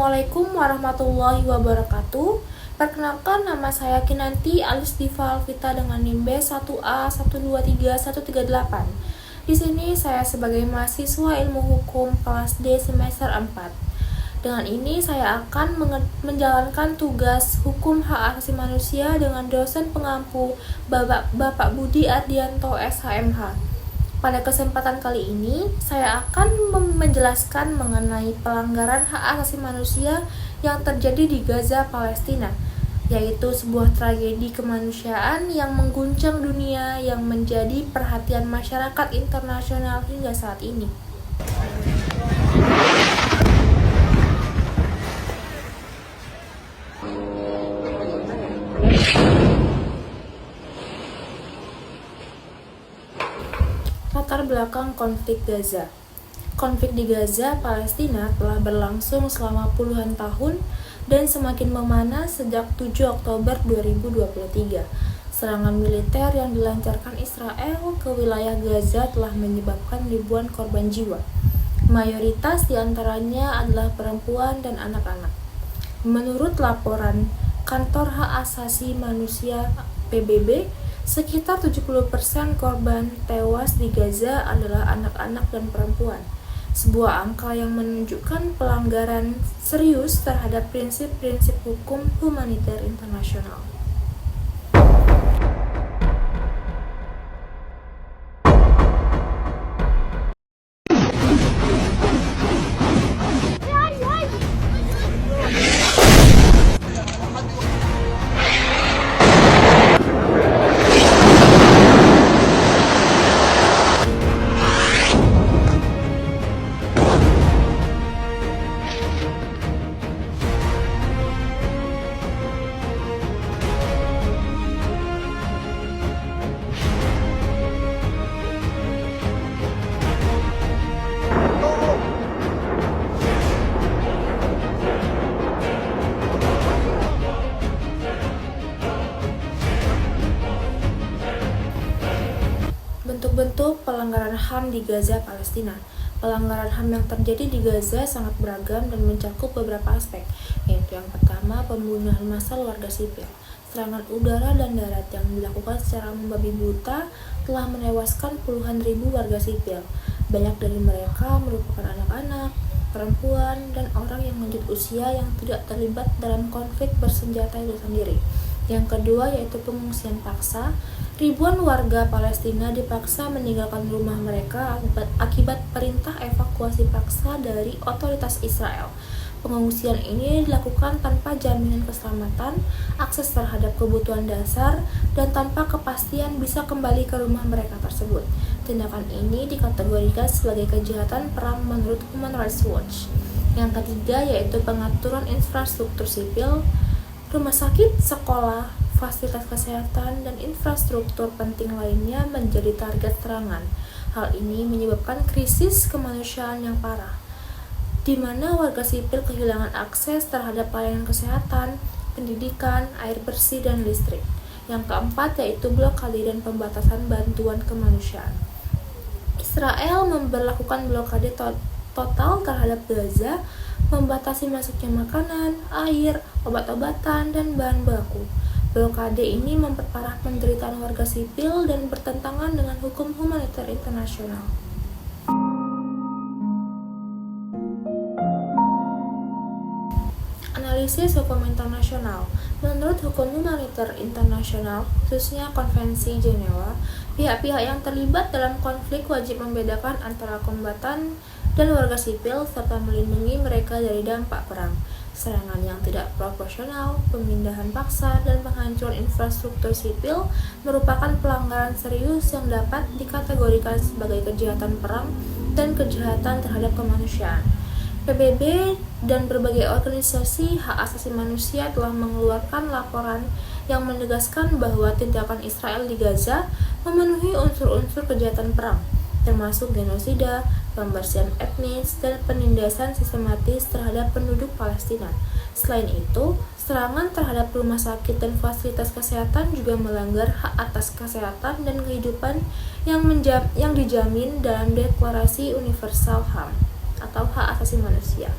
Assalamualaikum warahmatullahi wabarakatuh. Perkenalkan, nama saya Kinanti Alisdiva Alvita dengan NIM B1A1231138. Di sini saya sebagai mahasiswa Ilmu Hukum kelas D semester 4. Dengan ini saya akan menjalankan tugas Hukum Hak Asasi Manusia dengan dosen pengampu Bapak Budi Ardianto SHMH. Pada kesempatan kali ini, saya akan menjelaskan mengenai pelanggaran hak asasi manusia yang terjadi di Gaza, Palestina, yaitu sebuah tragedi kemanusiaan yang mengguncang dunia yang menjadi perhatian masyarakat internasional hingga saat ini. Latar belakang konflik Gaza. Konflik di Gaza, Palestina telah berlangsung selama puluhan tahun dan semakin memanas sejak 7 Oktober 2023. Serangan militer yang dilancarkan Israel ke wilayah Gaza telah menyebabkan ribuan korban jiwa. Mayoritas diantaranya adalah perempuan dan anak-anak. Menurut laporan Kantor Hak Asasi Manusia PBB, sekitar 70% korban tewas di Gaza adalah anak-anak dan perempuan. Sebuah angka yang menunjukkan pelanggaran serius terhadap prinsip-prinsip hukum humaniter internasional. Bentuk-bentuk pelanggaran HAM di Gaza, Palestina. Pelanggaran HAM yang terjadi di Gaza sangat beragam dan mencakup beberapa aspek, yaitu yang pertama, pembunuhan massal warga sipil. Serangan udara dan darat yang dilakukan secara membabi buta telah menewaskan puluhan ribu warga sipil. Banyak dari mereka merupakan anak-anak, perempuan, dan orang yang lanjut usia yang tidak terlibat dalam konflik bersenjata itu sendiri. Yang kedua yaitu pengungsian paksa. Ribuan warga Palestina dipaksa meninggalkan rumah mereka akibat perintah evakuasi paksa dari otoritas Israel. Pengungsian ini dilakukan tanpa jaminan keselamatan, akses terhadap kebutuhan dasar, dan tanpa kepastian bisa kembali ke rumah mereka tersebut. Tindakan ini dikategorikan sebagai kejahatan perang menurut Human Rights Watch. Yang ketiga yaitu pengaturan infrastruktur sipil. Rumah sakit, sekolah, fasilitas kesehatan, dan infrastruktur penting lainnya menjadi target serangan. Hal ini menyebabkan krisis kemanusiaan yang parah, di mana warga sipil kehilangan akses terhadap pelayanan kesehatan, pendidikan, air bersih, dan listrik. Yang keempat yaitu blokade dan pembatasan bantuan kemanusiaan. Israel memberlakukan blokade total terhadap Gaza, membatasi masuknya makanan, air, obat-obatan, dan bahan baku. Blokade ini memperparah penderitaan warga sipil dan bertentangan dengan hukum humaniter internasional. Analisis hukum internasional. Menurut hukum humaniter internasional, khususnya Konvensi Jenewa, pihak-pihak yang terlibat dalam konflik wajib membedakan antara kombatan dan warga sipil serta melindungi mereka dari dampak perang. Serangan yang tidak proporsional, pemindahan paksa, dan penghancuran infrastruktur sipil merupakan pelanggaran serius yang dapat dikategorikan sebagai kejahatan perang dan kejahatan terhadap kemanusiaan. PBB dan berbagai organisasi hak asasi manusia telah mengeluarkan laporan yang menegaskan bahwa tindakan Israel di Gaza memenuhi unsur-unsur kejahatan perang, termasuk genosida, pembersihan etnis, dan penindasan sistematis terhadap penduduk Palestina. Selain itu, serangan terhadap rumah sakit dan fasilitas kesehatan juga melanggar hak atas kesehatan dan kehidupan yang dijamin dalam Deklarasi Universal HAM atau Hak Asasi Manusia.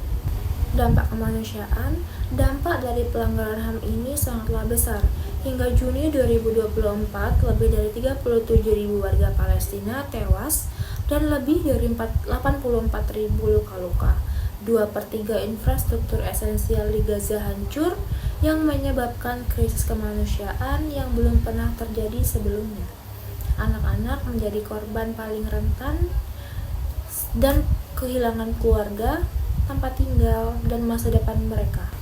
Dampak kemanusiaan, dampak dari pelanggaran HAM ini sangatlah besar. Hingga Juni 2024, lebih dari 37.000 warga Palestina tewas dan lebih dari 84.000 luka-luka. 2/3 infrastruktur esensial di Gaza hancur yang menyebabkan krisis kemanusiaan yang belum pernah terjadi sebelumnya. Anak-anak menjadi korban paling rentan dan kehilangan keluarga, tempat tinggal, dan masa depan mereka.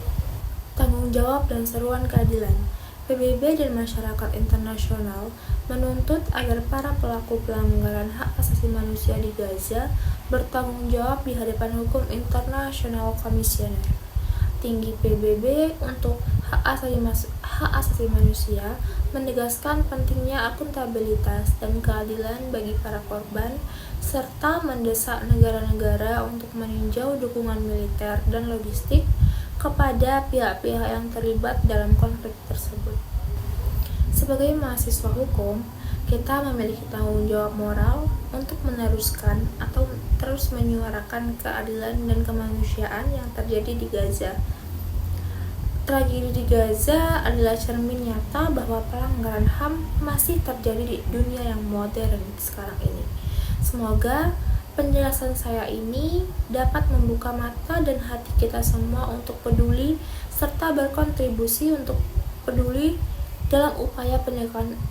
Tanggung jawab dan seruan keadilan. PBB dan masyarakat internasional menuntut agar para pelaku pelanggaran hak asasi manusia di Gaza bertanggung jawab di hadapan hukum internasional. Komisioner Tinggi PBB untuk hak asasi manusia menegaskan pentingnya akuntabilitas dan keadilan bagi para korban, serta mendesak negara-negara untuk meninjau dukungan militer dan logistik kepada pihak-pihak yang terlibat dalam konflik tersebut. Sebagai mahasiswa hukum, kita memiliki tanggung jawab moral untuk meneruskan atau terus menyuarakan keadilan dan kemanusiaan yang terjadi di Gaza. Tragedi di Gaza adalah cermin nyata bahwa pelanggaran HAM masih terjadi di dunia yang modern sekarang ini. Semoga penjelasan saya ini dapat membuka mata dan hati kita semua untuk peduli serta berkontribusi untuk peduli dalam upaya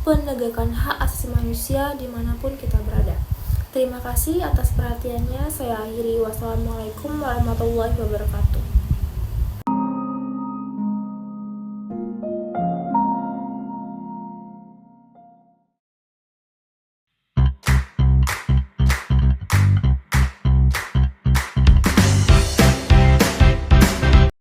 penegakan hak asasi manusia dimanapun kita berada. Terima kasih atas perhatiannya. Saya akhiri. Wassalamualaikum warahmatullahi wabarakatuh.